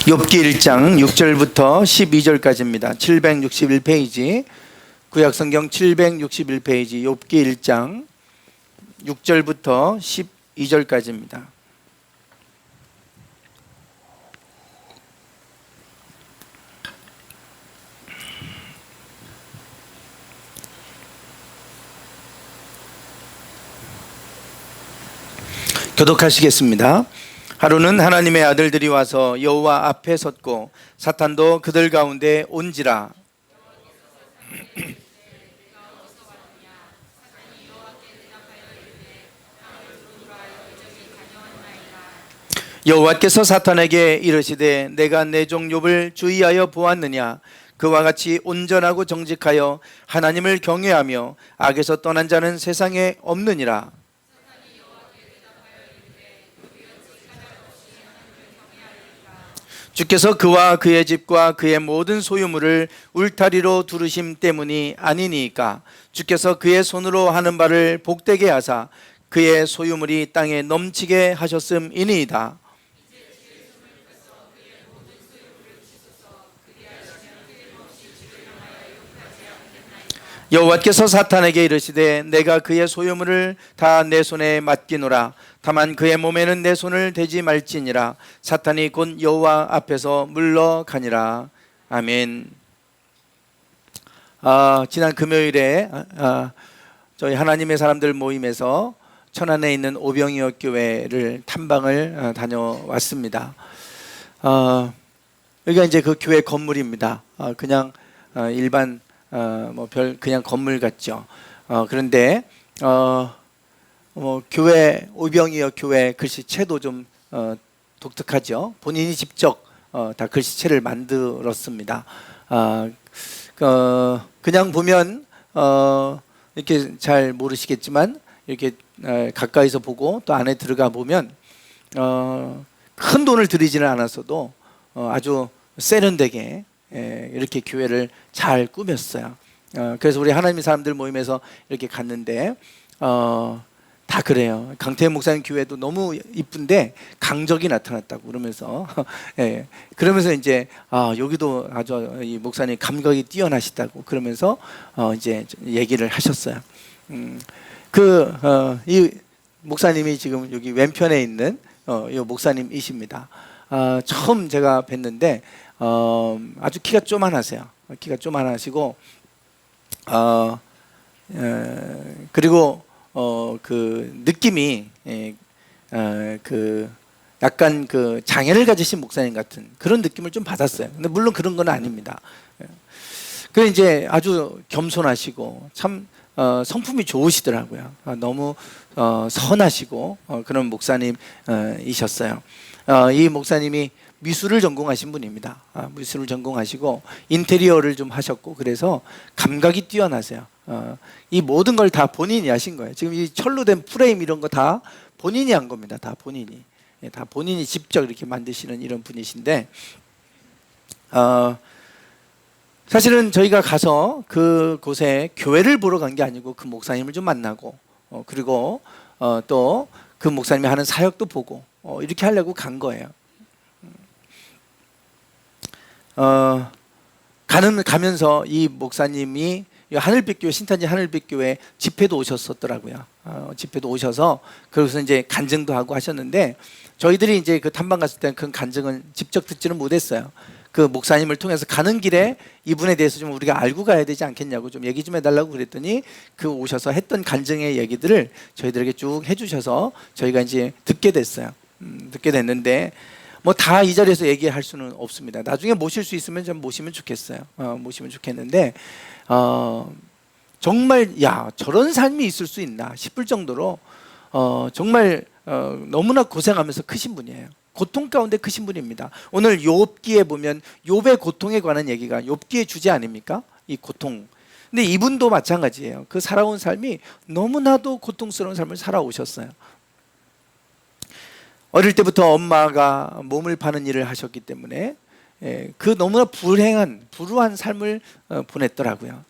욥기 1장 6절부터 12절까지입니다. 761페이지, 구약성경 761페이지, 욥기 1장 6절부터 12절까지입니다. 교독하시겠습니다. 하루는 하나님의 아들들이 와서 여호와 앞에 섰고 사탄도 그들 가운데 온지라. 여호와께서 사탄에게 이르시되 내가 내 종 욥을 주의하여 보았느냐. 그와 같이 온전하고 정직하여 하나님을 경외하며 악에서 떠난 자는 세상에 없느니라. 주께서 그와 그의 집과 그의 모든 소유물을 울타리로 두르심 때문이 아니니까. 주께서 그의 손으로 하는 바를 복되게 하사 그의 소유물이 땅에 넘치게 하셨음이니이다. 여호와께서 사탄에게 이르시되 내가 그의 소유물을 다 내 손에 맡기노라. 다만 그의 몸에는 내 손을 대지 말지니라. 사탄이 곧 여호와 앞에서 물러가니라. 아멘. 지난 금요일에 저희 하나님의 사람들 모임에서 천안에 있는 오병이어 교회를 탐방을 다녀왔습니다. 여기가 이제 그 교회 건물입니다. 그냥 일반 그냥 건물 같죠. 그런데 교회 오병이어 교회 글씨체도 좀 독특하죠. 본인이 직접 다 글씨체를 만들었습니다. 그냥 보면 이렇게 잘 모르시겠지만 이렇게 가까이서 보고 또 안에 들어가 보면 큰 돈을 들이지는 않았어도 아주 세련되게 이렇게 교회를 잘 꾸몄어요. 그래서 우리 하나님의 사람들 모임에서 이렇게 갔는데 다 그래요. 강태현 목사님 교회도 너무 이쁜데 강적이 나타났다고 그러면서 그러면서 이제 여기도 아주 이 목사님 감각이 뛰어나시다고 그러면서 이제 얘기를 하셨어요. 이 목사님이 지금 여기 왼편에 있는 이 목사님이십니다. 처음 제가 뵀는데 아주 키가 쪼만하세요. 키가 쪼만하시고 그리고 그 느낌이 그 약간 그 장애를 가지신 목사님 같은 그런 느낌을 좀 받았어요. 근데 물론 그런 건 아닙니다. 그 이제 아주 겸손하시고 참 성품이 좋으시더라고요. 너무 선하시고 그런 목사님이셨어요. 이 목사님이 미술을 전공하신 분입니다. 미술을 전공하시고 인테리어를 좀 하셨고 그래서 감각이 뛰어나세요. 이 모든 걸 다 본인이 하신 거예요. 지금 이 철로 된 프레임 이런 거 다 본인이 한 겁니다. 다 본인이. 다 본인이 직접 이렇게 만드시는 이런 분이신데 사실은 저희가 가서 그곳에 교회를 보러 간 게 아니고 그 목사님을 좀 만나고 그리고 또 그 목사님이 하는 사역도 보고 이렇게 하려고 간 거예요. 가면서 이 목사님이 하늘빛교회 신탄지 하늘빛교회 집회도 오셨었더라고요. 집회도 오셔서 그래서 이제 간증도 하고 하셨는데 저희들이 이제 그 탐방 갔을 때 그 간증은 직접 듣지는 못했어요. 그 목사님을 통해서 가는 길에 이분에 대해서 좀 우리가 알고 가야 되지 않겠냐고 좀 얘기 좀 해달라고 그랬더니 그 오셔서 했던 간증의 얘기들을 저희들에게 쭉 해주셔서 저희가 이제 듣게 됐어요. 듣게 됐는데 뭐 다 이 자리에서 얘기할 수는 없습니다. 나중에 모실 수 있으면 좀 모시면 좋겠어요. 모시면 좋겠는데 정말 저런 삶이 있을 수 있나 싶을 정도로 정말 너무나 고생하면서 크신 분이에요. 고통 가운데 크신 분입니다. 오늘 욥기에 보면 욥의 고통에 관한 얘기가 욥기의 주제 아닙니까? 이 고통. 근데 이분도 마찬가지예요. 그 살아온 삶이 너무나도 고통스러운 삶을 살아오셨어요. 어릴 때부터 엄마가 몸을 파는 일을 하셨기 때문에 그 너무나 불우한 삶을 보냈더라고요.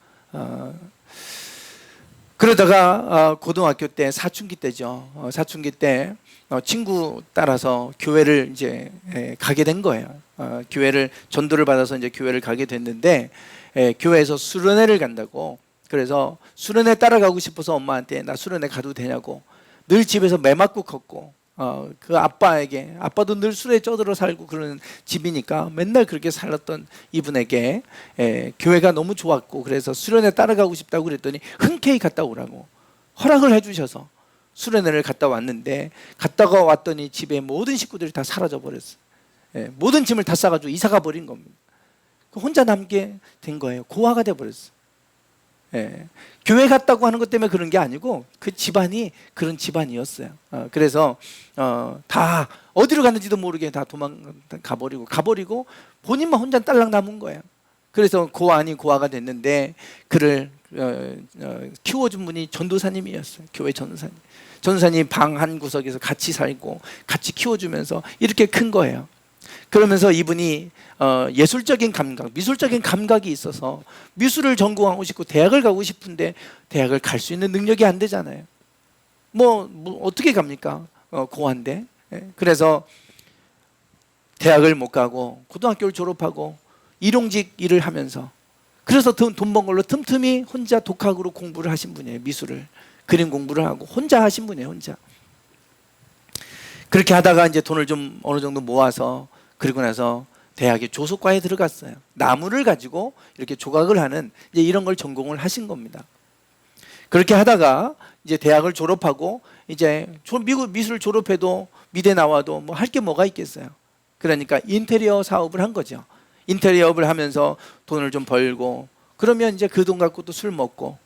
그러다가 고등학교 때 사춘기 때죠. 사춘기 때 친구 따라서 교회를 이제 가게 된 거예요. 교회를 전도를 받아서 이제 교회를 가게 됐는데 교회에서 수련회를 간다고. 그래서 수련회 따라가고 싶어서 엄마한테 나 수련회 가도 되냐고. 늘 집에서 매 맞고 컸고 그 아빠도 늘 술에 쪄들어 살고 그러는 집이니까 맨날 그렇게 살았던 이분에게 교회가 너무 좋았고 그래서 수련회 따라가고 싶다고 그랬더니 흔쾌히 갔다 오라고 허락을 해주셔서 수련회를 갔다 왔는데 갔다가 왔더니 집에 모든 식구들이 다 사라져 버렸어요. 모든 짐을 다 싸가지고 이사가 버린 겁니다. 혼자 남게 된 거예요. 고아가 돼 버렸어요. 교회 갔다고 하는 것 때문에 그런 게 아니고 그 집안이 그런 집안이었어요. 그래서 다 어디로 갔는지도 모르게 다 가버리고 본인만 혼자 딸랑 남은 거예요. 그래서 고아 아닌 고아가 됐는데 그를 키워준 분이 전도사님이었어요. 교회 전도사님. 전도사님 방 한 구석에서 같이 살고 같이 키워주면서 이렇게 큰 거예요. 그러면서 이분이 예술적인 감각, 미술적인 감각이 있어서 미술을 전공하고 싶고 대학을 가고 싶은데 대학을 갈 수 있는 능력이 안 되잖아요. 뭐 어떻게 갑니까? 고아인데. 그래서 대학을 못 가고 고등학교를 졸업하고 일용직 일을 하면서 그래서 돈 번 걸로 틈틈이 혼자 독학으로 공부를 하신 분이에요. 미술을. 그림 공부를 하고 혼자 하신 분이에요. 혼자. 그렇게 하다가 이제 돈을 좀 어느 정도 모아서 그리고 나서 대학의 조속과에 들어갔어요. 나무를 가지고 이렇게 조각을 하는 이제 이런 걸 전공을 하신 겁니다. 그렇게 하다가 이제 대학을 졸업하고 이제 미국 미술 졸업해도 미대 나와도 뭐 할 게 뭐가 있겠어요. 그러니까 인테리어 사업을 한 거죠. 인테리어업을 하면서 돈을 좀 벌고 그러면 이제 그 돈 갖고 또 술 먹고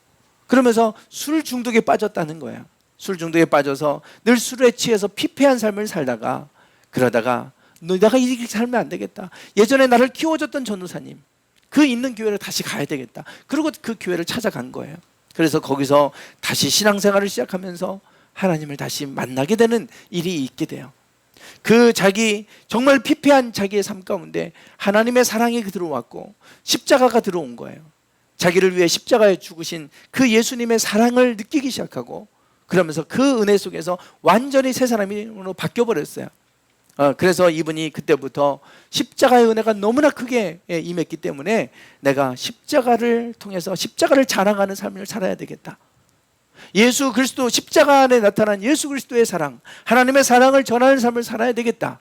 그러면서 술 중독에 빠졌다는 거예요. 술 중독에 빠져서 늘 술에 취해서 피폐한 삶을 살다가 그러다가 내가 이렇게 살면 안 되겠다. 예전에 나를 키워줬던 전도사님 그 있는 교회를 다시 가야 되겠다. 그리고 그 교회를 찾아간 거예요. 그래서 거기서 다시 신앙생활을 시작하면서 하나님을 다시 만나게 되는 일이 있게 돼요. 그 자기 정말 피폐한 자기의 삶 가운데 하나님의 사랑이 들어왔고 십자가가 들어온 거예요. 자기를 위해 십자가에 죽으신 그 예수님의 사랑을 느끼기 시작하고 그러면서 그 은혜 속에서 완전히 새 사람으로 바뀌어버렸어요. 그래서 이분이 그때부터 십자가의 은혜가 너무나 크게 임했기 때문에 내가 십자가를 통해서 십자가를 자랑하는 삶을 살아야 되겠다. 예수 그리스도 십자가 안에 나타난 예수 그리스도의 사랑, 하나님의 사랑을 전하는 삶을 살아야 되겠다.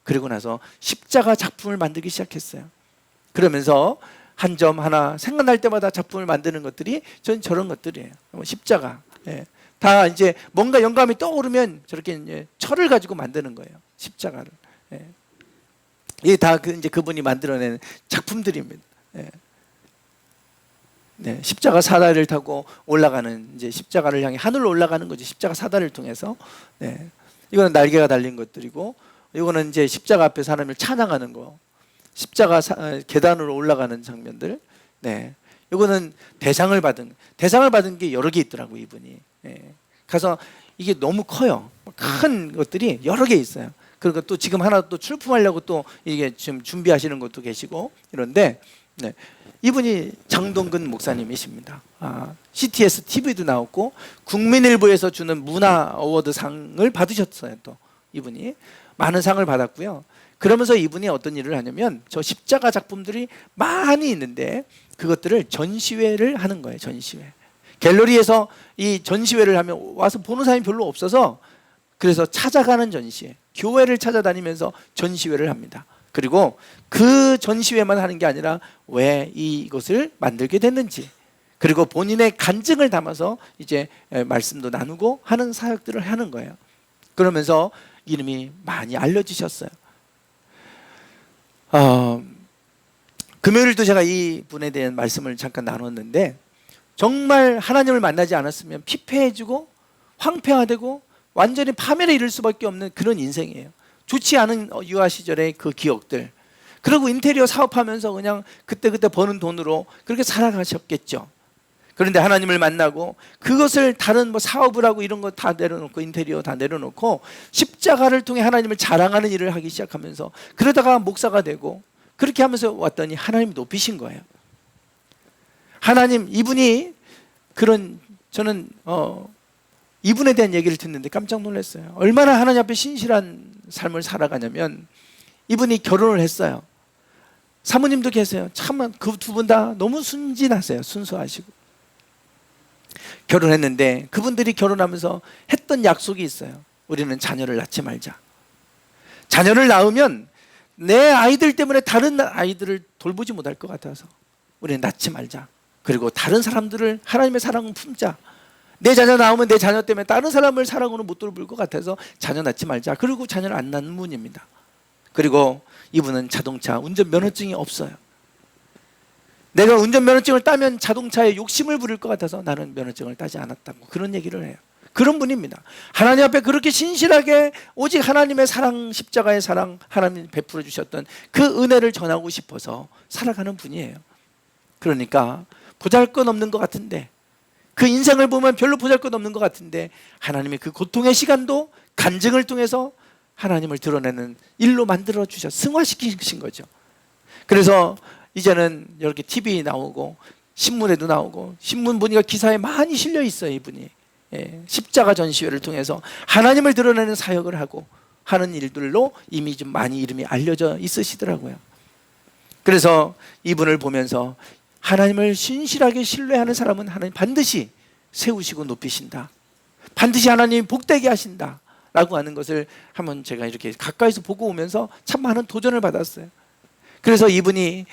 그리고 나서 십자가 작품을 만들기 시작했어요. 그러면서 한 점 하나 생각날 때마다 작품을 만드는 것들이 전 저런 것들이에요. 십자가. 다 이제 뭔가 영감이 떠오르면 저렇게 이제 철을 가지고 만드는 거예요. 십자가를. 이게 다 이제 그분이 만들어낸 작품들입니다. 십자가 사다리를 타고 올라가는 이제 십자가를 향해 하늘로 올라가는 거죠. 십자가 사다리를 통해서. 이거는 날개가 달린 것들이고, 이거는 이제 십자가 앞에 사람을 찬양하는 거. 십자가 계단으로 올라가는 장면들. 이거는 대상을 받은 게 여러 개 있더라고 이분이. 가서 이게 너무 커요. 큰 것들이 여러 개 있어요. 그리고 또 지금 하나 또 출품하려고 또 이게 지금 준비하시는 것도 계시고 이런데 이분이 장동근 목사님이십니다. CTS TV도 나왔고 국민일보에서 주는 문화 어워드 상을 받으셨어요. 또 이분이 많은 상을 받았고요. 그러면서 이분이 어떤 일을 하냐면 저 십자가 작품들이 많이 있는데 그것들을 전시회를 하는 거예요. 전시회. 갤러리에서 이 전시회를 하면 와서 보는 사람이 별로 없어서 그래서 찾아가는 전시회, 교회를 찾아다니면서 전시회를 합니다. 그리고 그 전시회만 하는 게 아니라 왜 이것을 만들게 됐는지, 그리고 본인의 간증을 담아서 이제 말씀도 나누고 하는 사역들을 하는 거예요. 그러면서 이름이 많이 알려지셨어요. 금요일도 제가 이 분에 대한 말씀을 잠깐 나눴는데 정말 하나님을 만나지 않았으면 피폐해지고 황폐화되고 완전히 파멸에 이를 수밖에 없는 그런 인생이에요. 좋지 않은 유아 시절의 그 기억들, 그리고 인테리어 사업하면서 그냥 그때그때 버는 돈으로 그렇게 살아가셨겠죠. 그런데 하나님을 만나고 그것을 다른 뭐 사업을 하고 이런 거 다 내려놓고 인테리어 다 내려놓고 십자가를 통해 하나님을 자랑하는 일을 하기 시작하면서 그러다가 목사가 되고 그렇게 하면서 왔더니 하나님이 높이신 거예요. 하나님, 이분이 그런, 저는 이분에 대한 얘기를 듣는데 깜짝 놀랐어요. 얼마나 하나님 앞에 신실한 삶을 살아가냐면 이분이 결혼을 했어요. 사모님도 계세요. 참 그 두 분 다 너무 순진하세요. 순수하시고. 결혼했는데 그분들이 결혼하면서 했던 약속이 있어요. 우리는 자녀를 낳지 말자. 자녀를 낳으면 내 아이들 때문에 다른 아이들을 돌보지 못할 것 같아서 우리는 낳지 말자. 그리고 다른 사람들을 하나님의 사랑을 품자. 내 자녀 낳으면 내 자녀 때문에 다른 사람을 사랑으로 못 돌볼 것 같아서 자녀 낳지 말자. 그리고 자녀를 안 낳는 분입니다. 그리고 이분은 자동차 운전면허증이 없어요. 내가 운전면허증을 따면 자동차에 욕심을 부릴 것 같아서 나는 면허증을 따지 않았다고 그런 얘기를 해요. 그런 분입니다. 하나님 앞에 그렇게 신실하게 오직 하나님의 사랑, 십자가의 사랑, 하나님 베풀어 주셨던 그 은혜를 전하고 싶어서 살아가는 분이에요. 그러니까 보잘것없는 것 같은데, 그 인생을 보면 별로 보잘것없는 것 같은데 하나님의 그 고통의 시간도 간증을 통해서 하나님을 드러내는 일로 만들어 주셔 승화시키신 거죠. 그래서 이제는 이렇게 TV에 나오고 신문에도 나오고, 신문 보니까 기사에 많이 실려 있어요. 이분이 십자가 전시회를 통해서 하나님을 드러내는 사역을 하고 하는 일들로 이미 좀 많이 이름이 알려져 있으시더라고요. 그래서 이분을 보면서 하나님을 신실하게 신뢰하는 사람은 하나님 반드시 세우시고 높이신다, 반드시 하나님 복되게 하신다 라고 하는 것을 한번 제가 이렇게 가까이서 보고 오면서 참 많은 도전을 받았어요. 그래서 이분이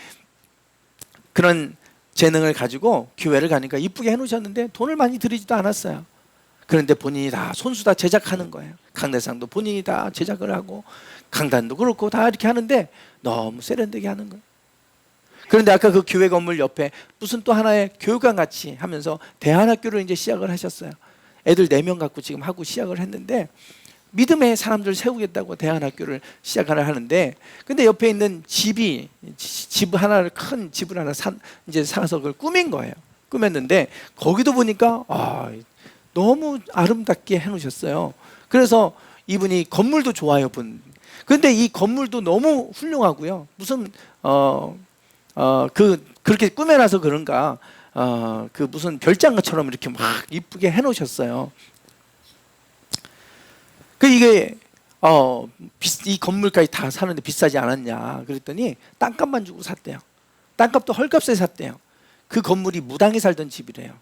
그런 재능을 가지고 교회를 가니까 이쁘게 해놓으셨는데 돈을 많이 들이지도 않았어요. 그런데 본인이 다 손수 다 제작하는 거예요. 강대상도 본인이 다 제작을 하고 강단도 그렇고 다 이렇게 하는데 너무 세련되게 하는 거예요. 그런데 아까 그 교회 건물 옆에 무슨 또 하나의 교육관 같이 하면서 대안학교를 이제 시작을 하셨어요. 애들 4명 갖고 지금 하고 시작을 했는데 믿음의 사람들 세우겠다고 대안학교를 시작을 하는데, 근데 옆에 있는 집 하나를 큰 집을 하나 이제 사서 그걸 꾸민 거예요. 꾸몄는데 거기도 보니까 너무 아름답게 해놓으셨어요. 그래서 이분이 건물도 좋아요, 분. 그런데 이 건물도 너무 훌륭하고요. 무슨 그렇게 꾸며놔서 그런가 그 무슨 별장처럼 이렇게 막 이쁘게 해놓으셨어요. 이게 이 건물까지 다 사는데 비싸지 않았냐 그랬더니 땅값만 주고 샀대요. 땅값도 헐값에 샀대요. 그 건물이 무당이 살던 집이래요.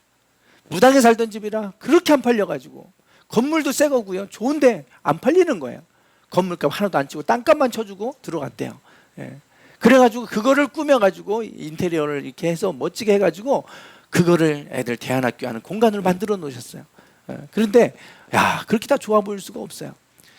무당이 살던 집이라 그렇게 안 팔려가지고, 건물도 새 거고요, 좋은데 안 팔리는 거예요. 건물값 하나도 안 치고 땅값만 쳐주고 들어갔대요. 그래가지고 그거를 꾸며가지고 인테리어를 이렇게 해서 멋지게 해가지고 그거를 애들 대안학교 하는 공간으로 만들어 놓으셨어요. 그런데 그렇게 다 좋아 보일 수가 없어요.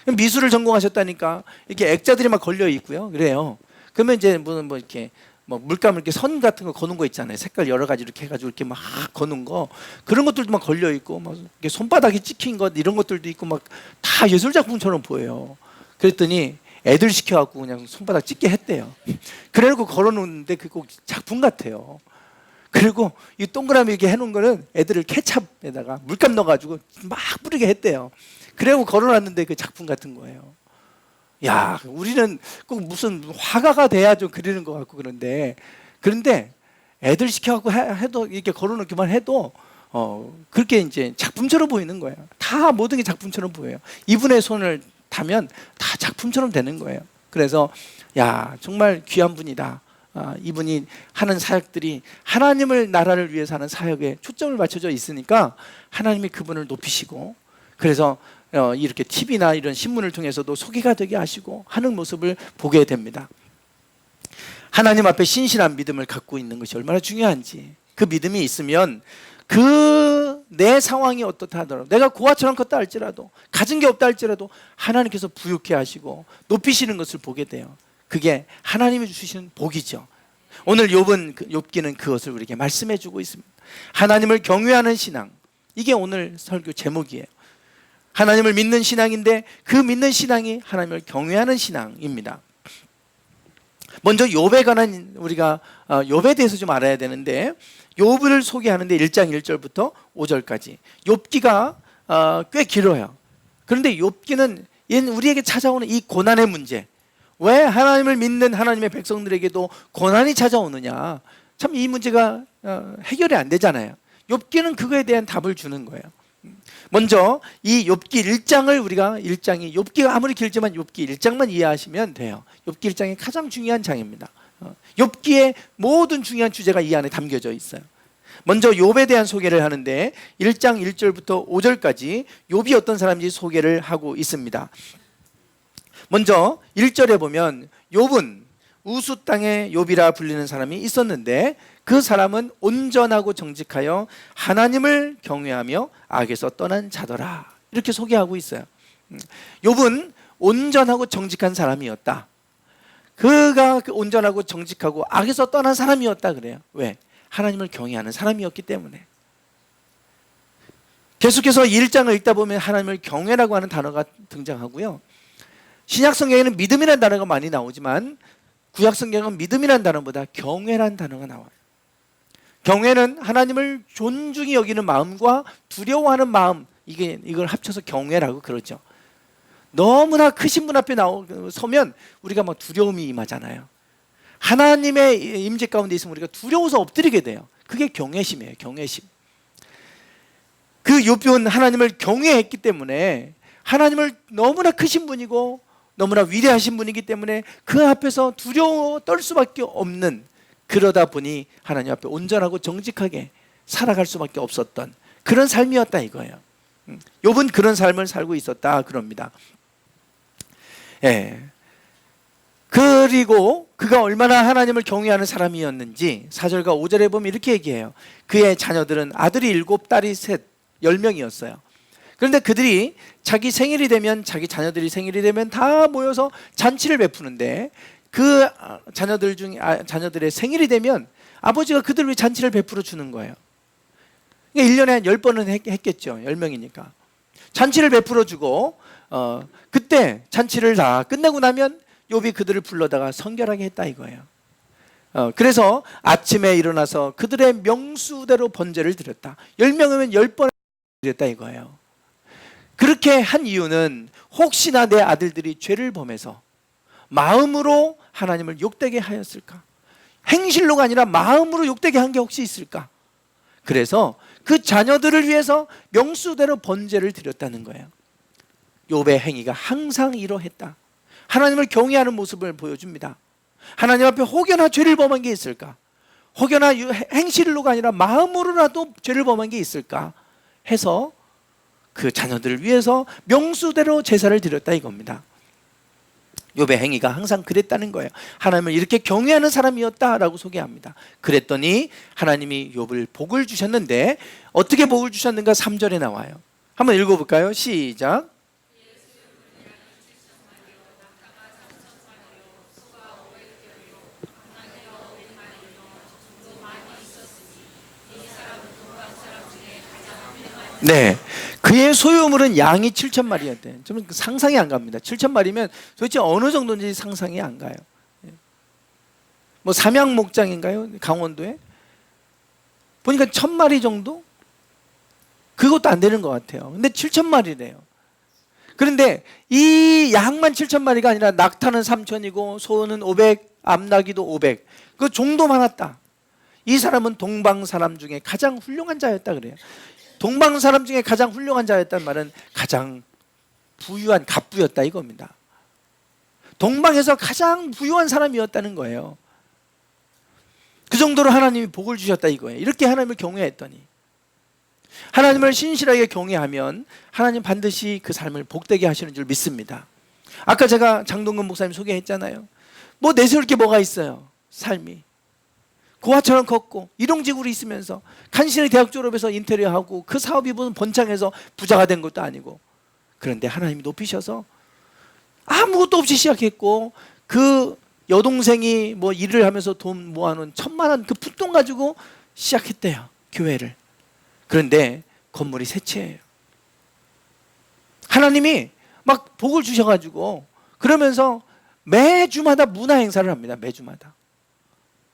미술을 전공하셨다니까 이렇게 액자들이 막 걸려 있고요, 그래요. 그러면 이제 무슨 이렇게 물감을 이렇게 선 같은 거 거는 거 있잖아요. 색깔 여러 가지 이렇게 해가지고 이렇게 막 거는 거, 그런 것들도 막 걸려 있고, 막 이렇게 손바닥이 찍힌 것 이런 것들도 있고 막 다 예술 작품처럼 보여요. 그랬더니 애들 시켜갖고 그냥 손바닥 찍게 했대요. 그래놓고 걸어놓는데 그거 작품 같아요. 그리고 이 동그라미 이렇게 해놓은 거는 애들을 케찹에다가 물감 넣어가지고 막 뿌리게 했대요. 그래고 걸어놨는데 그 작품 같은 거예요. 우리는 꼭 무슨 화가가 돼야 좀 그리는 것 같고 그런데 애들 시켜갖고 해도 이렇게 걸어놓기만 해도 그렇게 이제 작품처럼 보이는 거예요. 다 모든 게 작품처럼 보여요. 이분의 손을 타면 다 작품처럼 되는 거예요. 그래서 정말 귀한 분이다. 이분이 하는 사역들이 하나님을 나라를 위해서 하는 사역에 초점을 맞춰져 있으니까 하나님이 그분을 높이시고, 그래서 이렇게 TV나 이런 신문을 통해서도 소개가 되게 하시고 하는 모습을 보게 됩니다. 하나님 앞에 신실한 믿음을 갖고 있는 것이 얼마나 중요한지, 그 믿음이 있으면 내 상황이 어떻다 하더라도, 내가 고아처럼 컸다 할지라도, 가진 게 없다 할지라도 하나님께서 부유케 하시고 높이시는 것을 보게 돼요. 그게 하나님이 주시는 복이죠. 오늘 욥기는 그것을 우리에게 말씀해 주고 있습니다. 하나님을 경외하는 신앙, 이게 오늘 설교 제목이에요. 하나님을 믿는 신앙인데 그 믿는 신앙이 하나님을 경외하는 신앙입니다. 먼저 욥에 관한 우리가 욥에 대해서 좀 알아야 되는데, 욥을 소개하는데 1장 1절부터 5절까지 욥기가 꽤 길어요. 그런데 욥기는 우리에게 찾아오는 이 고난의 문제, 왜 하나님을 믿는 하나님의 백성들에게도 고난이 찾아오느냐, 참 이 문제가 해결이 안 되잖아요. 욥기는 그거에 대한 답을 주는 거예요. 먼저 이 욥기 1장을 욥기가 아무리 길지만 욥기 1장만 이해하시면 돼요. 욥기 1장이 가장 중요한 장입니다. 욥기의 모든 중요한 주제가 이 안에 담겨져 있어요. 먼저 욥에 대한 소개를 하는데 1장 1절부터 5절까지 욥이 어떤 사람인지 소개를 하고 있습니다. 먼저 1절에 보면 욥은 우수 땅의 욥이라 불리는 사람이 있었는데 그 사람은 온전하고 정직하여 하나님을 경외하며 악에서 떠난 자더라. 이렇게 소개하고 있어요. 욥은 온전하고 정직한 사람이었다. 그가 온전하고 정직하고 악에서 떠난 사람이었다 그래요. 왜? 하나님을 경외하는 사람이었기 때문에. 계속해서 1장을 읽다 보면 하나님을 경외라고 하는 단어가 등장하고요. 신약 성경에는 믿음이라는 단어가 많이 나오지만 구약 성경은 믿음이라는 단어보다 경외라는 단어가 나와요. 경외는 하나님을 존중히 여기는 마음과 두려워하는 마음, 이걸 합쳐서 경외라고 그러죠. 너무나 크신 분 앞에 서면 우리가 막 두려움이 임하잖아요. 하나님의 임재 가운데 있으면 우리가 두려워서 엎드리게 돼요. 그게 경외심이에요. 경외심. 그 욥은 하나님을 경외했기 때문에 하나님을 너무나 크신 분이고 너무나 위대하신 분이기 때문에 그 앞에서 두려워 떨 수밖에 없는, 그러다 보니 하나님 앞에 온전하고 정직하게 살아갈 수밖에 없었던 그런 삶이었다 이거예요. 욥은 그런 삶을 살고 있었다 그럽니다. 예. 그리고 그가 얼마나 하나님을 경외하는 사람이었는지 4절과 5절에 보면 이렇게 얘기해요. 그의 자녀들은 아들이 7, 딸이 3, 10명이었어요. 그런데 그들이 자기 생일이 되면, 자기 자녀들이 생일이 되면 다 모여서 잔치를 베푸는데 그 자녀들의 생일이 되면 아버지가 그들을 위해 잔치를 베풀어 주는 거예요. 그러니까 1년에 한 10번은 했겠죠. 10명이니까. 잔치를 베풀어 주고 그때 잔치를 다 끝내고 나면 욥이 그들을 불러다가 성결하게 했다 이거예요. 그래서 아침에 일어나서 그들의 명수대로 번제를 드렸다. 10명이면 10번 드렸다 이거예요. 그렇게 한 이유는 혹시나 내 아들들이 죄를 범해서 마음으로 하나님을 욕되게 하였을까? 행실로가 아니라 마음으로 욕되게 한 게 혹시 있을까? 그래서 그 자녀들을 위해서 명수대로 번제를 드렸다는 거예요. 욥의 행위가 항상 이러했다. 하나님을 경외하는 모습을 보여줍니다. 하나님 앞에 혹여나 죄를 범한 게 있을까? 혹여나 행실로가 아니라 마음으로라도 죄를 범한 게 있을까? 해서 그 자녀들을 위해서 명수대로 제사를 드렸다 이겁니다. 욥의 행위가 항상 그랬다는 거예요. 하나님을 이렇게 경외하는 사람이었다라고 소개합니다. 그랬더니 하나님이 욥을 복을 주셨는데 어떻게 복을 주셨는가 3절에 나와요. 한번 읽어볼까요? 시작. 네, 그의 소유물은 양이 7,000마리였대요. 좀 상상이 안 갑니다. 7,000마리면 도대체 어느 정도인지 상상이 안 가요. 뭐 삼양 목장인가요? 강원도에? 보니까 1,000마리 정도? 그것도 안 되는 것 같아요. 근데 7,000마리래요. 그런데 이 양만 7,000마리가 아니라 낙타는 3,000이고 소는 500, 암나귀도 500. 그 종도 많았다. 이 사람은 동방 사람 중에 가장 훌륭한 자였다 그래요. 동방 사람 중에 가장 훌륭한 자였다는 말은 가장 부유한 갑부였다 이겁니다. 동방에서 가장 부유한 사람이었다는 거예요. 그 정도로 하나님이 복을 주셨다 이거예요. 이렇게 하나님을 경외했더니, 하나님을 신실하게 경외하면 하나님 반드시 그 삶을 복되게 하시는 줄 믿습니다. 아까 제가 장동근 목사님 소개했잖아요. 뭐 내세울 게 뭐가 있어요. 삶이 고아처럼 걷고 일용직으로 있으면서 간신히 대학 졸업해서 인테리어하고 그 사업이 무슨 번창해서 부자가 된 것도 아니고, 그런데 하나님이 높이셔서 아무것도 없이 시작했고 그 여동생이 뭐 일을 하면서 돈 모아놓은 1,000만 원 그 풋돈 가지고 시작했대요 교회를. 그런데 건물이 세 채예요. 하나님이 막 복을 주셔가지고 그러면서 매주마다 문화 행사를 합니다.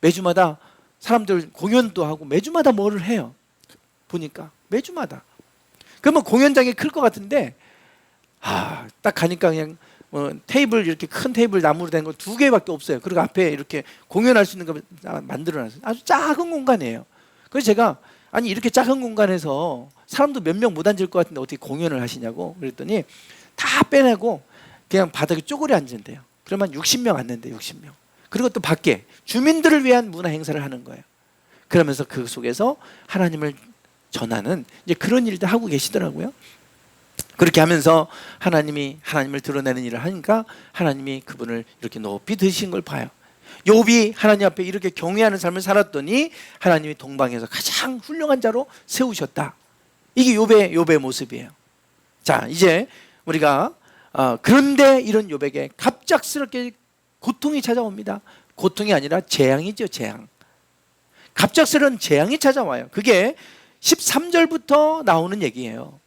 매주마다 사람들 공연도 하고 매주마다 뭐를 해요. 보니까 매주마다. 그러면 공연장이 클 것 같은데 딱 가니까 그냥 테이블, 이렇게 큰 테이블 나무로 된 거 2개밖에 없어요. 그리고 앞에 이렇게 공연할 수 있는 거 만들어놨어요. 아주 작은 공간이에요. 그래서 제가 아니 이렇게 작은 공간에서 사람도 몇 명 못 앉을 것 같은데 어떻게 공연을 하시냐고 그랬더니 다 빼내고 그냥 바닥에 쪼그려 앉는데요. 그러면 60명 앉는데 60명. 그리고 또 밖에 주민들을 위한 문화 행사를 하는 거예요. 그러면서 그 속에서 하나님을 전하는 이제 그런 일들 하고 계시더라고요. 그렇게 하면서 하나님을 드러내는 일을 하니까 하나님이 그분을 이렇게 높이 드신 걸 봐요. 욥이 하나님 앞에 이렇게 경외하는 삶을 살았더니 하나님이 동방에서 가장 훌륭한 자로 세우셨다. 이게 욥의 모습이에요. 자, 이제 우리가 그런데 이런 욥에게 갑작스럽게 고통이 찾아옵니다. 고통이 아니라 재앙이죠, 재앙. 갑작스러운 재앙이 찾아와요. 그게 13절부터 나오는 얘기예요.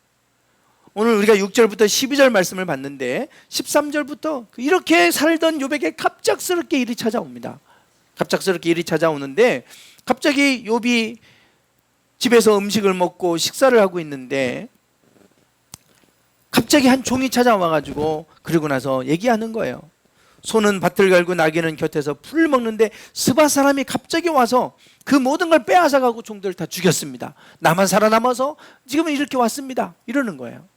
오늘 우리가 6절부터 12절 말씀을 봤는데 13절부터 이렇게 살던 욥에게 갑작스럽게 일이 찾아옵니다. 갑작스럽게 일이 찾아오는데 갑자기 욥이 집에서 음식을 먹고 식사를 하고 있는데 갑자기 한 종이 찾아와가지고 그러고 나서 얘기하는 거예요. 소는 밭을 갈고 나귀는 곁에서 풀을 먹는데 스바 사람이 갑자기 와서 그 모든 걸 빼앗아가고 종들을 다 죽였습니다. 나만 살아남아서 지금은 이렇게 왔습니다. 이러는 거예요.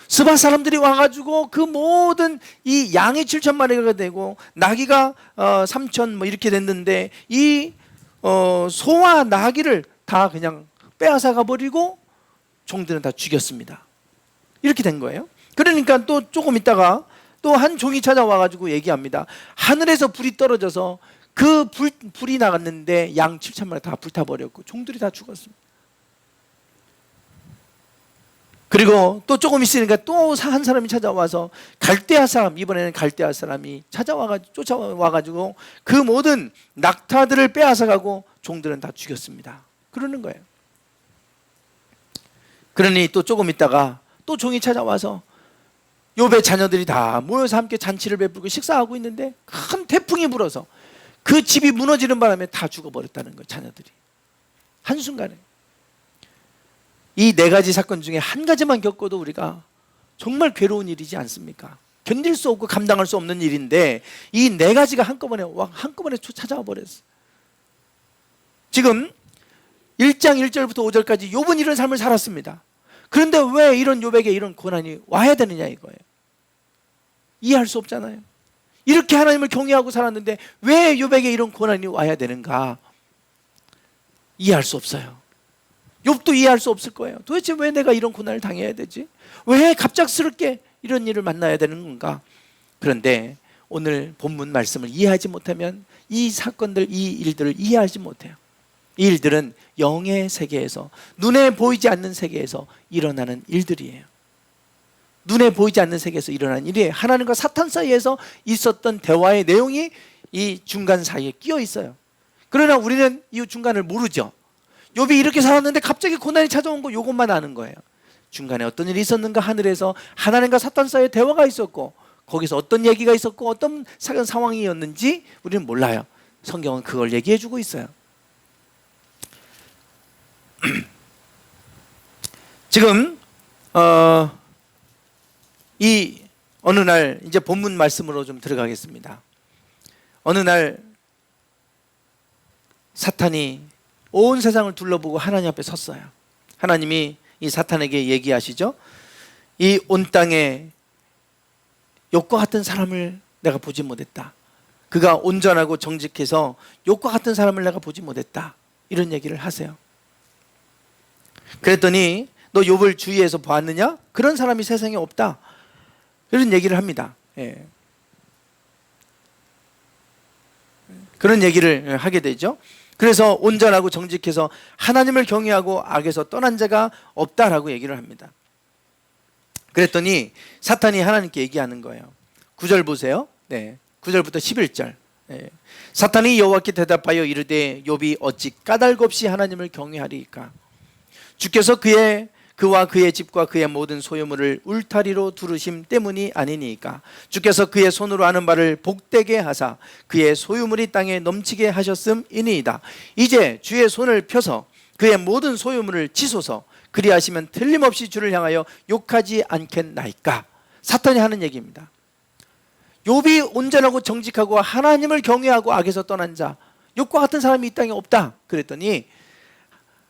스바 사람들이 와가지고 그 모든 이 양이 7,000마리가 되고 나귀가 3,000 뭐 이렇게 됐는데 이 소와 나귀를 다 그냥 빼앗아가 버리고 종들은 다 죽였습니다. 이렇게 된 거예요. 그러니까 또 조금 있다가 또 한 종이 찾아와가지고 얘기합니다. 하늘에서 불이 떨어져서 그 불이 나갔는데 양 7,000마리 다 불타버렸고 종들이 다 죽었습니다. 그리고 또 조금 있으니까 또 한 사람이 찾아와서 갈대아 사람, 이번에는 갈대아 사람이 쫓아와가지고 그 모든 낙타들을 빼앗아가고 종들은 다 죽였습니다. 그러는 거예요. 그러니 또 조금 있다가 또 종이 찾아와서 욥의 자녀들이 다 모여서 함께 잔치를 베풀고 식사하고 있는데 큰 태풍이 불어서 그 집이 무너지는 바람에 다 죽어버렸다는 거예요. 자녀들이 한순간에. 이 네 가지 사건 중에 한 가지만 겪어도 우리가 정말 괴로운 일이지 않습니까? 견딜 수 없고 감당할 수 없는 일인데 이 네 가지가 한꺼번에 찾아와 버렸어요. 지금 1장 1절부터 5절까지 욥은 이런 삶을 살았습니다. 그런데 왜 이런 욥에게 이런 고난이 와야 되느냐 이거예요. 이해할 수 없잖아요. 이렇게 하나님을 경외하고 살았는데 왜 욥에게 이런 고난이 와야 되는가? 이해할 수 없어요. 욥도 이해할 수 없을 거예요. 도대체 왜 내가 이런 고난을 당해야 되지? 왜 갑작스럽게 이런 일을 만나야 되는 건가? 그런데 오늘 본문 말씀을 이해하지 못하면 이 사건들, 이 일들을 이해하지 못해요. 이 일들은 영의 세계에서, 눈에 보이지 않는 세계에서 일어나는 일들이에요. 눈에 보이지 않는 세계에서 일어나는 일이에요. 하나님과 사탄 사이에서 있었던 대화의 내용이 이 중간 사이에 끼어 있어요. 그러나 우리는 이 중간을 모르죠. 욥이 이렇게 살았는데 갑자기 고난이 찾아온 거 이것만 아는 거예요. 중간에 어떤 일이 있었는가? 하늘에서 하나님과 사탄 사이에 대화가 있었고 거기서 어떤 얘기가 있었고 어떤 상황이었는지 우리는 몰라요. 성경은 그걸 얘기해 주고 있어요. 지금 이 어느 날 이제 본문 말씀으로 좀 들어가겠습니다. 어느 날 사탄이 온 세상을 둘러보고 하나님 앞에 섰어요. 하나님이 이 사탄에게 얘기하시죠. 이 온 땅에 욥과 같은 사람을 내가 보지 못했다. 그가 온전하고 정직해서 욥과 같은 사람을 내가 보지 못했다. 이런 얘기를 하세요. 그랬더니 너 욥을 주위에서 보았느냐? 그런 사람이 세상에 없다. 그런 얘기를 합니다. 예. 그런 얘기를 하게 되죠. 그래서 온전하고 정직해서 하나님을 경외하고 악에서 떠난 자가 없다라고 얘기를 합니다. 그랬더니 사탄이 하나님께 얘기하는 거예요. 9절 보세요. 네, 9절부터 11절. 네. 사탄이 여호와께 대답하여 이르되 욥이 어찌 까닭 없이 하나님을 경외하리이까? 주께서 그와 그의 집과 그의 모든 소유물을 울타리로 두르심 때문이 아니니까. 주께서 그의 손으로 하는 바를 복되게 하사 그의 소유물이 땅에 넘치게 하셨음이니이다. 이제 주의 손을 펴서 그의 모든 소유물을 치소서. 그리하시면 틀림없이 주를 향하여 욕하지 않겠나이까. 사탄이 하는 얘기입니다. 욥이 온전하고 정직하고 하나님을 경외하고 악에서 떠난 자, 욥과 같은 사람이 이 땅에 없다. 그랬더니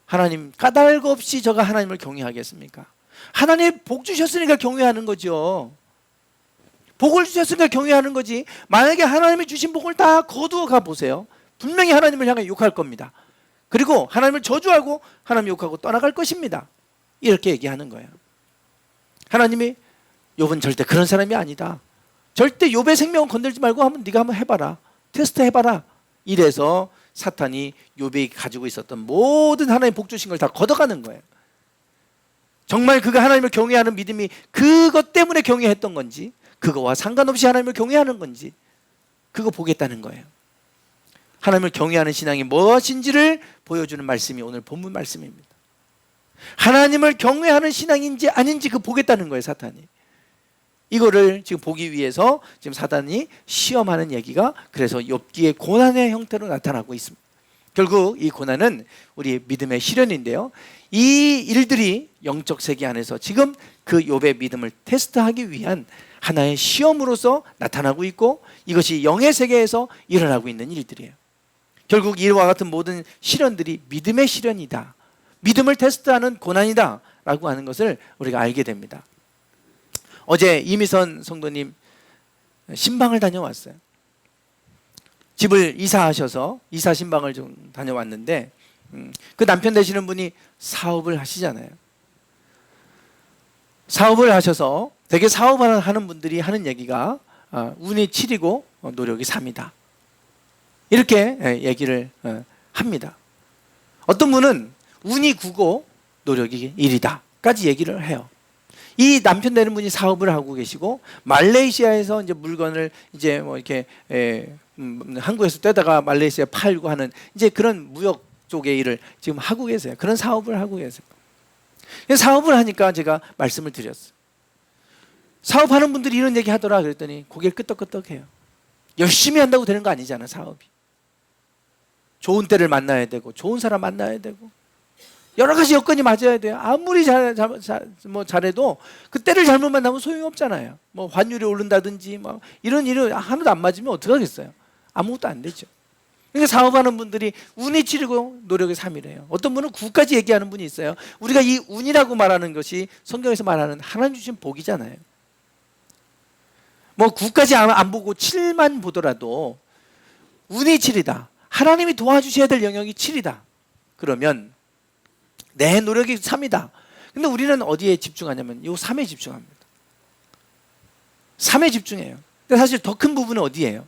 하나님, 까닭 없이 저가 하나님을 경외하겠습니까? 하나님 복 주셨으니까 경외하는 거죠. 복을 주셨으니까 경외하는 거지. 만약에 하나님이 주신 복을 다 거두어 가 보세요. 분명히 하나님을 향해 욕할 겁니다. 그리고 하나님을 저주하고 하나님 욕하고 떠나갈 것입니다. 이렇게 얘기하는 거예요. 하나님이 욥은 절대 그런 사람이 아니다. 절대 욥의 생명은 건들지 말고 네가 한번 해봐라. 테스트 해봐라. 이래서 사탄이 욥이 가지고 있었던 모든 하나님 복 주신 걸 다 걷어가는 거예요. 정말 그가 하나님을 경외하는 믿음이 그것 때문에 경외했던 건지, 그거와 상관없이 하나님을 경외하는 건지, 그거 보겠다는 거예요. 하나님을 경외하는 신앙이 무엇인지를 보여주는 말씀이 오늘 본문 말씀입니다. 하나님을 경외하는 신앙인지 아닌지 그 보겠다는 거예요, 사탄이. 이거를 지금 보기 위해서 지금 사탄이 시험하는 얘기가 그래서 욥기의 고난의 형태로 나타나고 있습니다. 결국 이 고난은 우리 믿음의 시련인데요. 이 일들이 영적 세계 안에서 지금 그 욥의 믿음을 테스트하기 위한 하나의 시험으로서 나타나고 있고, 이것이 영의 세계에서 일어나고 있는 일들이에요. 결국 이와 같은 모든 시련들이 믿음의 시련이다, 믿음을 테스트하는 고난이다 라고 하는 것을 우리가 알게 됩니다. 어제 이미선 성도님 신방을 다녀왔어요. 집을 이사하셔서 이사 신방을 좀 다녀왔는데, 그 남편 되시는 분이 사업을 하시잖아요. 사업을 하셔서 되게 사업하는 분들이 하는 얘기가 운이 7이고 노력이 3이다. 이렇게 얘기를 합니다. 어떤 분은 운이 9고 노력이 1이다 까지 얘기를 해요. 이 남편 되는 분이 사업을 하고 계시고, 말레이시아에서 이제 물건을 이제 뭐 이렇게 한국에서 떼다가 말레이시아에 팔고 하는 이제 그런 무역 쪽의 일을 지금 하고 계세요. 그런 사업을 하고 계세요. 사업을 하니까 제가 말씀을 드렸어요. 사업하는 분들이 이런 얘기 하더라 그랬더니 고개를 끄덕끄덕해요. 열심히 한다고 되는 거 아니잖아, 사업이. 좋은 때를 만나야 되고 좋은 사람 만나야 되고 여러 가지 여건이 맞아야 돼요. 아무리 잘해도 그 때를 잘못 만나면 소용이 없잖아요. 뭐 환율이 오른다든지 뭐 이런 일이 하나도 안 맞으면 어떡하겠어요. 아무것도 안 되죠. 그러니까 사업하는 분들이 운이 7이고 노력이 3이래요. 어떤 분은 9까지 얘기하는 분이 있어요. 우리가 이 운이라고 말하는 것이 성경에서 말하는 하나님 주신 복이잖아요. 뭐 9까지 안 보고 7만 보더라도 운이 7이다. 하나님이 도와주셔야 될 영역이 7이다. 그러면 내 노력이 3이다. 근데 우리는 어디에 집중하냐면 이 3에 집중합니다. 3에 집중해요. 근데 사실 더 큰 부분은 어디예요?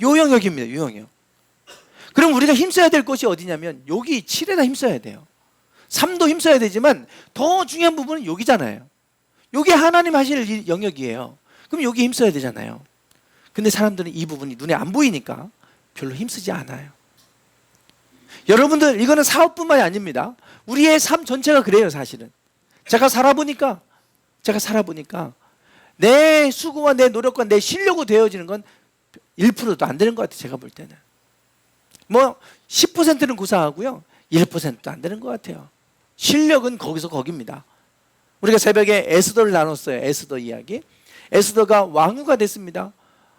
요 영역입니다. 요 영역. 그럼 우리가 힘써야 될 것이 어디냐면 여기 7에다 힘써야 돼요. 3도 힘써야 되지만 더 중요한 부분은 여기잖아요. 여기 하나님 하실 영역이에요. 그럼 여기 힘써야 되잖아요. 근데 사람들은 이 부분이 눈에 안 보이니까 별로 힘쓰지 않아요. 여러분들, 이거는 사업뿐만이 아닙니다. 우리의 삶 전체가 그래요. 사실은 제가 살아보니까 내 수고와 내 노력과 내 실력으로 되어지는 건 1%도 안 되는 것 같아요. 제가 볼 때는 뭐 10%는 구사하고요 1%도 안 되는 것 같아요. 실력은 거기서 거기입니다. 우리가 새벽에 에스더를 나눴어요. 에스더 이야기. 에스더가 왕후가 됐습니다.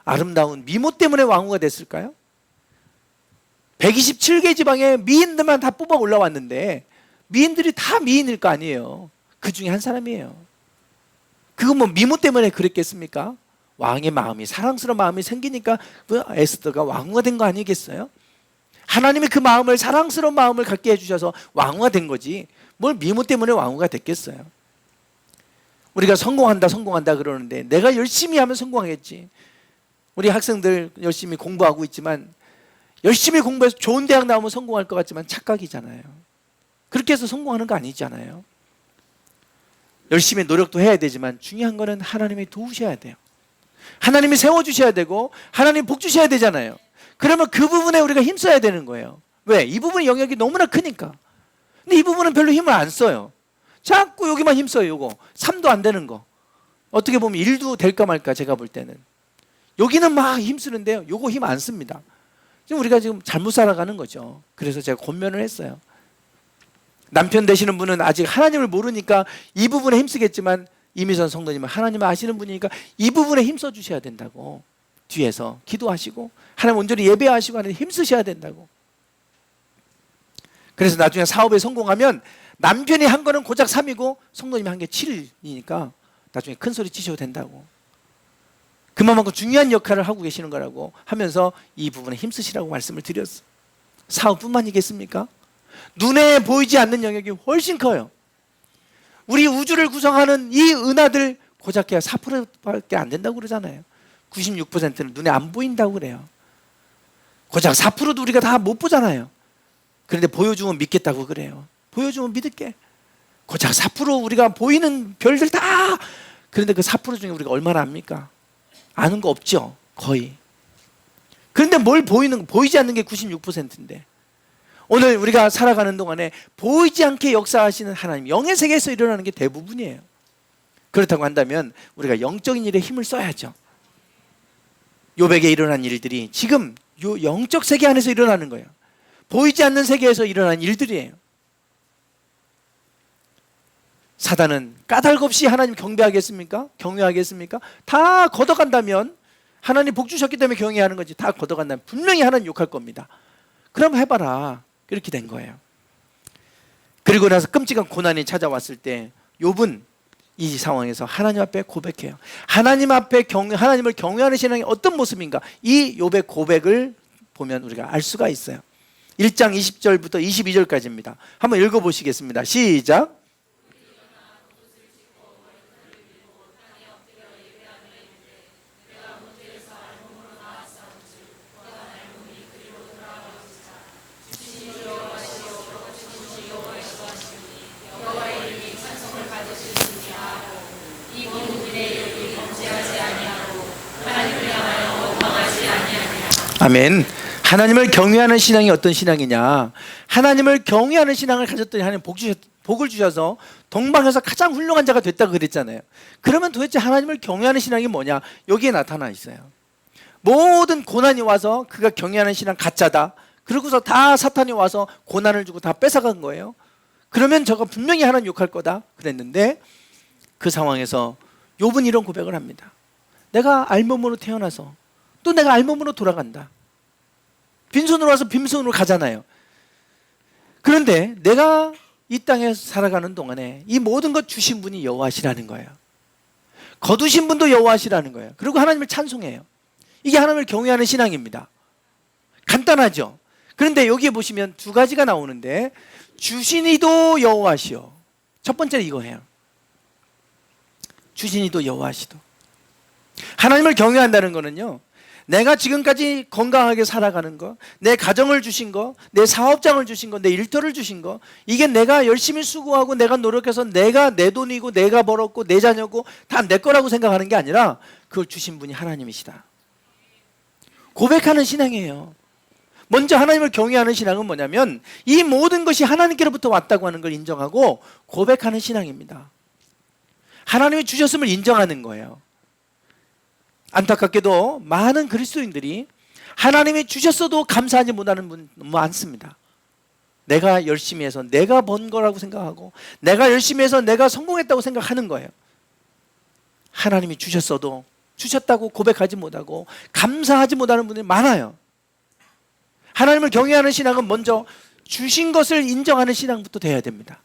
아름다운 미모 때문에 왕후가 됐을까요? 127개 지방에 미인들만 다 뽑아 올라왔는데 미인들이 다 미인일 거 아니에요. 그 중에 한 사람이에요. 그건 뭐 미모 때문에 그랬겠습니까? 왕의 마음이, 사랑스러운 마음이 생기니까 그 에스더가 왕후가 된 거 아니겠어요? 하나님이 그 마음을, 사랑스러운 마음을 갖게 해주셔서 왕후가 된 거지 뭘 미모 때문에 왕후가 됐겠어요. 우리가 성공한다 그러는데 내가 열심히 하면 성공하겠지. 우리 학생들 열심히 공부하고 있지만 열심히 공부해서 좋은 대학 나오면 성공할 것 같지만 착각이잖아요. 그렇게 해서 성공하는 거 아니잖아요. 열심히 노력도 해야 되지만 중요한 거는 하나님이 도우셔야 돼요. 하나님이 세워주셔야 되고 하나님이 복 주셔야 되잖아요. 그러면 그 부분에 우리가 힘써야 되는 거예요. 왜? 이 부분 영역이 너무나 크니까. 근데 이 부분은 별로 힘을 안 써요. 자꾸 여기만 힘써요. 요거 3도 안 되는 거. 어떻게 보면 1도 될까 말까. 제가 볼 때는 여기는 막 힘쓰는데요, 요거 힘 안 씁니다. 지금 우리가 지금 잘못 살아가는 거죠. 그래서 제가 권면을 했어요. 남편 되시는 분은 아직 하나님을 모르니까 이 부분에 힘쓰겠지만, 이미선 성도님은 하나님을 아시는 분이니까 이 부분에 힘써 주셔야 된다고. 뒤에서 기도하시고 하나님 온전히 예배하시고 하나님 힘쓰셔야 된다고. 그래서 나중에 사업에 성공하면 남편이 한 거는 고작 3이고 성도님이 한 게 7이니까 나중에 큰 소리 치셔도 된다고. 그만큼 중요한 역할을 하고 계시는 거라고 하면서 이 부분에 힘쓰시라고 말씀을 드렸어요. 사업뿐만이겠습니까? 눈에 보이지 않는 영역이 훨씬 커요. 우리 우주를 구성하는 이 은하들 고작 4%밖에 안 된다고 그러잖아요. 96%는 눈에 안 보인다고 그래요. 고작 4%도 우리가 다 못 보잖아요. 그런데 보여주면 믿겠다고 그래요. 보여주면 믿을게. 고작 4% 우리가 보이는 별들 다. 그런데 그 4% 중에 우리가 얼마나 압니까? 아는 거 없죠. 거의. 그런데 뭘 보이지 않는 게 96%인데 오늘 우리가 살아가는 동안에 보이지 않게 역사하시는 하나님, 영의 세계에서 일어나는 게 대부분이에요. 그렇다고 한다면 우리가 영적인 일에 힘을 써야죠. 욥에게 일어난 일들이 지금 요 영적 세계 안에서 일어나는 거예요. 보이지 않는 세계에서 일어난 일들이에요. 사단은 까닭 없이 하나님 경배하겠습니까? 경외하겠습니까? 다 걷어간다면, 하나님 복 주셨기 때문에 경외하는 거지, 다 걷어간다면 분명히 하나님 욕할 겁니다. 그럼 해봐라. 그렇게 된 거예요. 그리고 나서 끔찍한 고난이 찾아왔을 때 욥은 이 상황에서 하나님 앞에 고백해요. 하나님 앞에 하나님을 경외하는 신앙이 어떤 모습인가? 이 욥의 고백을 보면 우리가 알 수가 있어요. 1장 20절부터 22절까지입니다. 한번 읽어보시겠습니다. 시작. 아멘. 하나님을 경외하는 신앙이 어떤 신앙이냐? 하나님을 경외하는 신앙을 가졌더니 하나님 복을 주셔서 동방에서 가장 훌륭한 자가 됐다고 그랬잖아요. 그러면 도대체 하나님을 경외하는 신앙이 뭐냐? 여기에 나타나 있어요. 모든 고난이 와서 그가 경외하는 신앙 가짜다. 그러고서 다 사탄이 와서 고난을 주고 다 뺏어간 거예요. 그러면 저거 분명히 하나님 욕할 거다 그랬는데, 그 상황에서 욥은 이런 고백을 합니다. 내가 알몸으로 태어나서 또 내가 알몸으로 돌아간다. 빈손으로 와서 빈손으로 가잖아요. 그런데 내가 이 땅에 살아가는 동안에 이 모든 것 주신 분이 여호와시라는 거예요. 거두신 분도 여호와시라는 거예요. 그리고 하나님을 찬송해요. 이게 하나님을 경외하는 신앙입니다. 간단하죠. 그런데 여기에 보시면 두 가지가 나오는데, 주신 이도 여호와시요. 첫 번째는 이거예요. 주신 이도 여호와시도. 하나님을 경외한다는 거는요, 내가 지금까지 건강하게 살아가는 거, 내 가정을 주신 거, 내 사업장을 주신 거, 내 일터를 주신 거, 이게 내가 열심히 수고하고 내가 노력해서 내가 내 돈이고 내가 벌었고 내 자녀고 다 내 거라고 생각하는 게 아니라 그걸 주신 분이 하나님이시다. 고백하는 신앙이에요. 먼저 하나님을 경외하는 신앙은 뭐냐면 이 모든 것이 하나님께로부터 왔다고 하는 걸 인정하고 고백하는 신앙입니다. 하나님이 주셨음을 인정하는 거예요. 안타깝게도 많은 그리스도인들이 하나님이 주셨어도 감사하지 못하는 분 너무 많습니다. 내가 열심히 해서 내가 번 거라고 생각하고 내가 열심히 해서 내가 성공했다고 생각하는 거예요. 하나님이 주셨어도 주셨다고 고백하지 못하고 감사하지 못하는 분들이 많아요. 하나님을 경외하는 신앙은 먼저 주신 것을 인정하는 신앙부터 돼야 됩니다.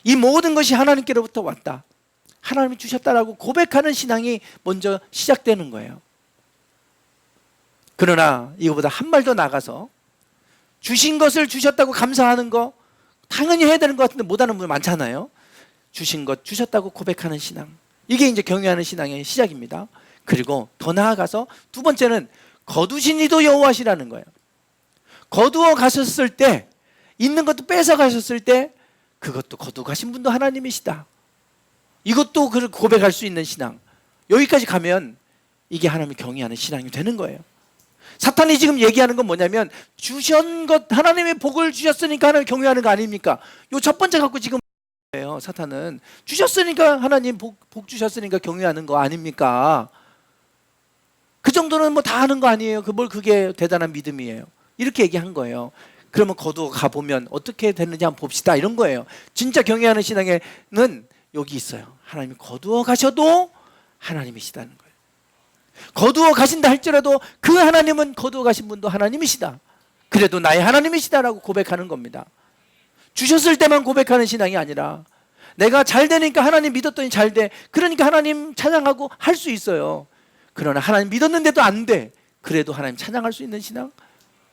이 모든 것이 하나님께로부터 왔다, 하나님이 주셨다라고 고백하는 신앙이 먼저 시작되는 거예요. 그러나 이거보다 한 발 더 나가서 주신 것을 주셨다고 감사하는 거 당연히 해야 되는 것 같은데 못하는 분들 많잖아요. 주신 것 주셨다고 고백하는 신앙, 이게 이제 경외하는 신앙의 시작입니다. 그리고 더 나아가서 두 번째는 거두신 이도 여호와시라는 거예요. 거두어 가셨을 때, 있는 것도 뺏어 가셨을 때 그것도 거두어 가신 분도 하나님이시다. 이것도 고백할 수 있는 신앙. 여기까지 가면 이게 하나님을 경외하는 신앙이 되는 거예요. 사탄이 지금 얘기하는 건 뭐냐면 주신 것, 하나님의 복을 주셨으니까 하나님을 경외하는 거 아닙니까? 요 첫 번째 갖고 지금 예요. 사탄은 주셨으니까 하나님 복 주셨으니까 경외하는 거 아닙니까? 그 정도는 뭐 다 하는 거 아니에요? 그게 대단한 믿음이에요. 이렇게 얘기한 거예요. 그러면 거두어 가보면 어떻게 됐는지 한번 봅시다, 이런 거예요. 진짜 경외하는 신앙에는 여기 있어요. 하나님이 거두어 가셔도 하나님이시다는 거예요. 거두어 가신다 할지라도 그 하나님은 거두어 가신 분도 하나님이시다. 그래도 나의 하나님이시다라고 고백하는 겁니다. 주셨을 때만 고백하는 신앙이 아니라 내가 잘 되니까 하나님 믿었더니 잘 돼, 그러니까 하나님 찬양하고 할 수 있어요. 그러나 하나님 믿었는데도 안 돼. 그래도 하나님 찬양할 수 있는 신앙.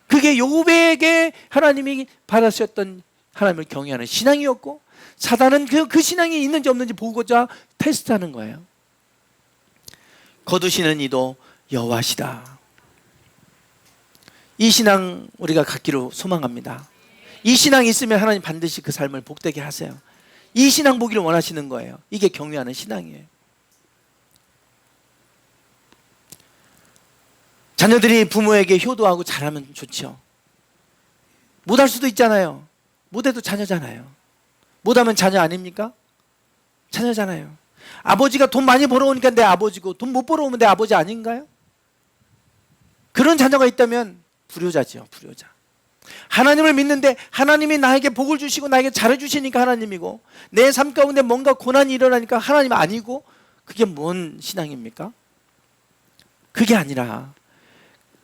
그게 욥에게 하나님이 받으셨던 하나님을 경외하는 신앙이었고, 사단은 그 신앙이 있는지 없는지 보고자 테스트하는 거예요. 거두시는 이도 여호와시다. 이 신앙 우리가 갖기로 소망합니다. 이 신앙이 있으면 하나님 반드시 그 삶을 복되게 하세요. 이 신앙 보기를 원하시는 거예요. 이게 경외하는 신앙이에요. 자녀들이 부모에게 효도하고 잘하면 좋죠. 못할 수도 있잖아요. 못해도 자녀잖아요. 못하면 자녀 아닙니까? 자녀잖아요. 아버지가 돈 많이 벌어오니까 내 아버지고, 돈 못 벌어오면 내 아버지 아닌가요? 그런 자녀가 있다면 불효자죠. 불효자. 하나님을 믿는데 하나님이 나에게 복을 주시고 나에게 잘해주시니까 하나님이고, 내 삶 가운데 뭔가 고난이 일어나니까 하나님 아니고, 그게 뭔 신앙입니까? 그게 아니라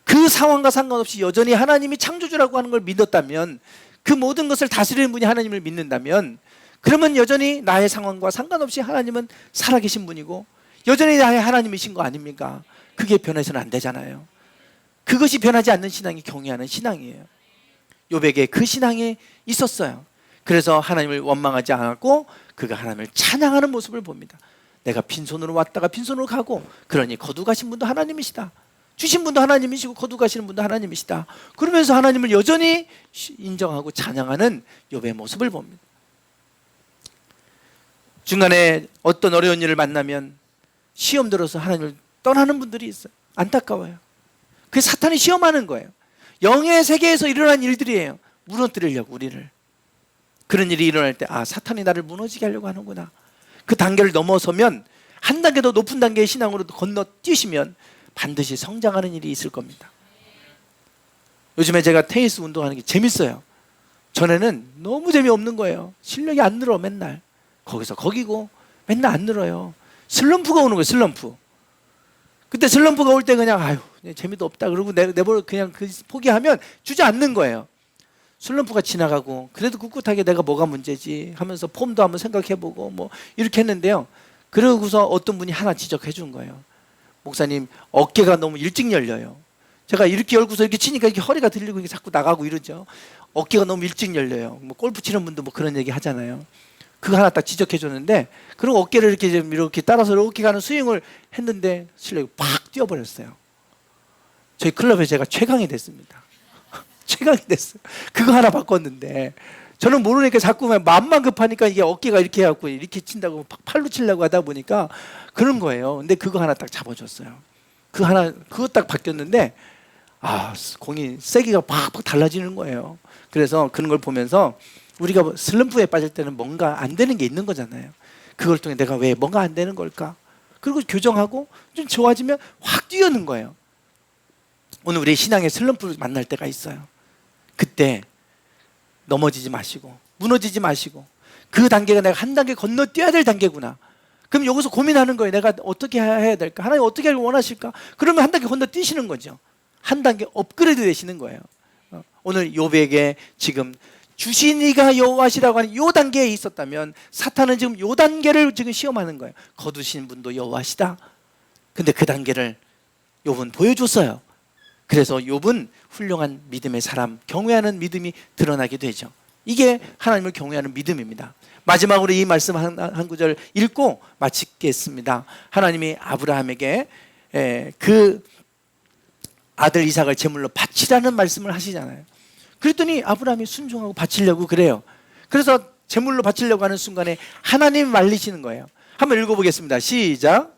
그 상황과 상관없이 여전히 하나님이 창조주라고 하는 걸 믿었다면, 그 모든 것을 다스리는 분이 하나님을 믿는다면, 그러면 여전히 나의 상황과 상관없이 하나님은 살아계신 분이고 여전히 나의 하나님이신 거 아닙니까? 그게 변해서는 안 되잖아요. 그것이 변하지 않는 신앙이 경외하는 신앙이에요. 욥에게 그 신앙이 있었어요. 그래서 하나님을 원망하지 않았고 그가 하나님을 찬양하는 모습을 봅니다. 내가 빈손으로 왔다가 빈손으로 가고, 그러니 거두가신 분도 하나님이시다. 주신 분도 하나님이시고 거두가시는 분도 하나님이시다. 그러면서 하나님을 여전히 인정하고 찬양하는 욥의 모습을 봅니다. 중간에 어떤 어려운 일을 만나면 시험 들어서 하나님을 떠나는 분들이 있어요. 안타까워요. 그게 사탄이 시험하는 거예요. 영의 세계에서 일어난 일들이에요. 무너뜨리려고 우리를. 그런 일이 일어날 때, 아, 사탄이 나를 무너지게 하려고 하는구나. 그 단계를 넘어서면 한 단계 더 높은 단계의 신앙으로 건너뛰시면 반드시 성장하는 일이 있을 겁니다. 요즘에 제가 테니스 운동하는 게 재밌어요. 전에는 너무 재미없는 거예요. 실력이 안 늘어. 맨날 거기서 거기고 맨날 안 늘어요. 슬럼프가 오는 거예요. 슬럼프. 그때 슬럼프가 올 때 그냥 아유 재미도 없다 그러고 내버려 그냥 포기하면 주저앉는 거예요. 슬럼프가 지나가고 그래도 꿋꿋하게 내가 뭐가 문제지 하면서 폼도 한번 생각해보고 뭐 이렇게 했는데요. 그러고서 어떤 분이 하나 지적해 준 거예요. 목사님, 어깨가 너무 일찍 열려요. 제가 이렇게 열고서 이렇게 치니까 이렇게 허리가 들리고 이게 자꾸 나가고 이러죠. 어깨가 너무 일찍 열려요. 뭐 골프 치는 분도 뭐 그런 얘기 하잖아요. 그거 하나 딱 지적해 줬는데, 그리고 어깨를 이렇게 따라서 이렇게 가는 스윙을 했는데 실력이 팍 뛰어버렸어요. 저희 클럽에 제가 최강이 됐습니다. 최강이 됐어요. 그거 하나 바꿨는데 저는 모르니까 자꾸 마음만 급하니까 이게 어깨가 이렇게 해갖고 이렇게 친다고 팔로 치려고 하다 보니까 그런 거예요. 근데 그거 하나 딱 잡아줬어요. 그거 딱 바뀌었는데, 아, 공이 세기가 팍팍 달라지는 거예요. 그래서 그런 걸 보면서 우리가 슬럼프에 빠질 때는 뭔가 안 되는 게 있는 거잖아요. 그걸 통해 내가 왜 뭔가 안 되는 걸까? 그리고 교정하고 좀 좋아지면 확 뛰어는 거예요. 오늘 우리 신앙의 슬럼프를 만날 때가 있어요. 그때 넘어지지 마시고 무너지지 마시고, 그 단계가 내가 한 단계 건너뛰어야 될 단계구나. 그럼 여기서 고민하는 거예요. 내가 어떻게 해야 될까? 하나님 어떻게 하길 원하실까? 그러면 한 단계 건너뛰시는 거죠. 한 단계 업그레이드 되시는 거예요. 오늘 욥에게 지금 주신 이가 여호와시라고 하는 요 단계에 있었다면, 사탄은 지금 요 단계를 지금 시험하는 거예요. 거두신 분도 여호와시다. 근데 그 단계를 욥은 보여줬어요. 그래서 욥은 훌륭한 믿음의 사람, 경외하는 믿음이 드러나게 되죠. 이게 하나님을 경외하는 믿음입니다. 마지막으로 이 말씀 한 구절 읽고 마치겠습니다. 하나님이 아브라함에게 그 아들 이삭을 제물로 바치라는 말씀을 하시잖아요. 그랬더니 아브라함이 순종하고 바치려고 그래요. 그래서 제물로 바치려고 하는 순간에 하나님이 말리시는 거예요. 한번 읽어보겠습니다. 시작.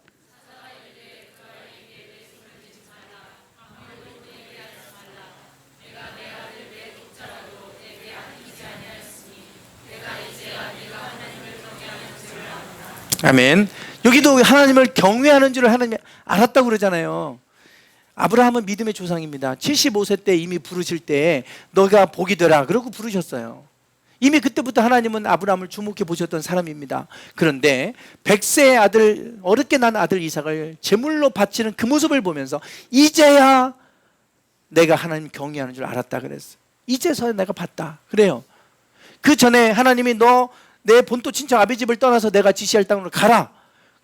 아멘. 여기도 하나님을 경외하는 줄을 하나님이 알았다고 그러잖아요. 아브라함은 믿음의 조상입니다. 75세 때 이미 부르실 때 너가 복이 되라 그러고 부르셨어요. 이미 그때부터 하나님은 아브라함을 주목해 보셨던 사람입니다. 그런데 100세의 아들, 어렵게 난 아들 이삭을 제물로 바치는 그 모습을 보면서 이제야 내가 하나님 경외하는 줄 알았다 그랬어요. 이제서야 내가 봤다 그래요. 그 전에 하나님이 너 내 본토 친척 아비 집을 떠나서 내가 지시할 땅으로 가라.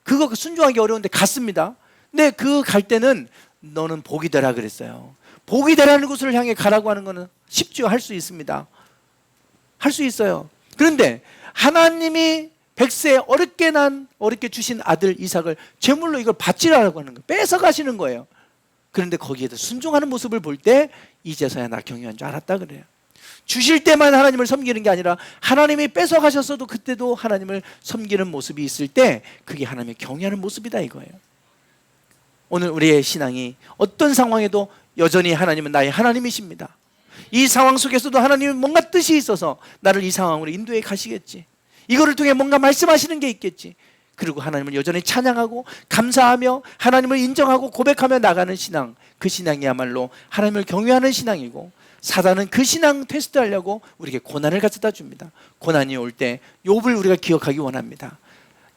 그거 순종하기 어려운데 갔습니다. 근데 그 갈 때는 너는 복이 되라 그랬어요. 복이 되라는 곳을 향해 가라고 하는 거는 쉽죠. 할 수 있습니다. 할 수 있어요. 그런데 하나님이 백세에 어렵게 주신 아들 이삭을 제물로 이걸 바치라고 하는 거예요. 뺏어 가시는 거예요. 그런데 거기에도 순종하는 모습을 볼 때 이제서야 나 경유한 줄 알았다 그래요. 주실 때만 하나님을 섬기는 게 아니라 하나님이 뺏어 가셨어도 그때도 하나님을 섬기는 모습이 있을 때 그게 하나님의 경외하는 모습이다 이거예요. 오늘 우리의 신앙이 어떤 상황에도 여전히 하나님은 나의 하나님이십니다. 이 상황 속에서도 하나님은 뭔가 뜻이 있어서 나를 이 상황으로 인도해 가시겠지. 이거를 통해 뭔가 말씀하시는 게 있겠지. 그리고 하나님을 여전히 찬양하고 감사하며 하나님을 인정하고 고백하며 나가는 신앙, 그 신앙이야말로 하나님을 경외하는 신앙이고, 사단은 그 신앙 테스트하려고 우리에게 고난을 가져다 줍니다. 고난이 올 때 욥을 우리가 기억하기 원합니다.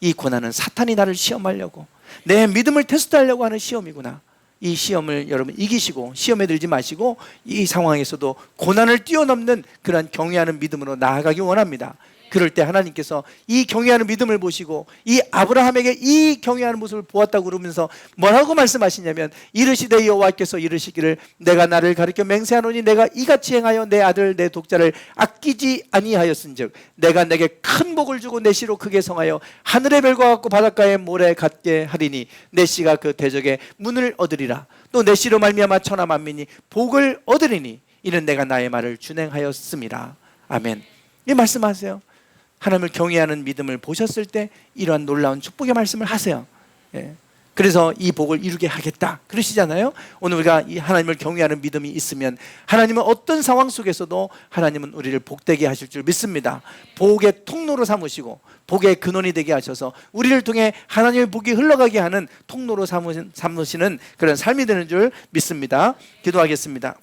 이 고난은 사탄이 나를 시험하려고, 내 믿음을 테스트하려고 하는 시험이구나. 이 시험을 여러분 이기시고 시험에 들지 마시고 이 상황에서도 고난을 뛰어넘는 그런 경외하는 믿음으로 나아가기 원합니다. 그럴 때 하나님께서 이 경외하는 믿음을 보시고 이 아브라함에게 이 경외하는 모습을 보았다고 그러면서 뭐라고 말씀하시냐면, 이르시되 여호와께서 이르시기를 내가 나를 가리켜 맹세하노니 내가 이같이 행하여 내 아들 내 독자를 아끼지 아니하였은즉 내가 내게 큰 복을 주고 내 씨로 크게 성하여 하늘의 별과 같고 바닷가의 모래 같게 하리니 내 씨가 그 대적의 문을 얻으리라. 또 내 씨로 말미암아 천하 만민이 복을 얻으리니 이는 내가 나의 말을 준행하였음이라. 아멘. 이 말씀하세요. 하나님을 경외하는 믿음을 보셨을 때 이러한 놀라운 축복의 말씀을 하세요. 예. 그래서 이 복을 이루게 하겠다 그러시잖아요. 오늘 우리가 이 하나님을 경외하는 믿음이 있으면 하나님은 어떤 상황 속에서도 하나님은 우리를 복되게 하실 줄 믿습니다. 복의 통로로 삼으시고 복의 근원이 되게 하셔서 우리를 통해 하나님의 복이 흘러가게 하는 통로로 삼으시는 그런 삶이 되는 줄 믿습니다. 기도하겠습니다.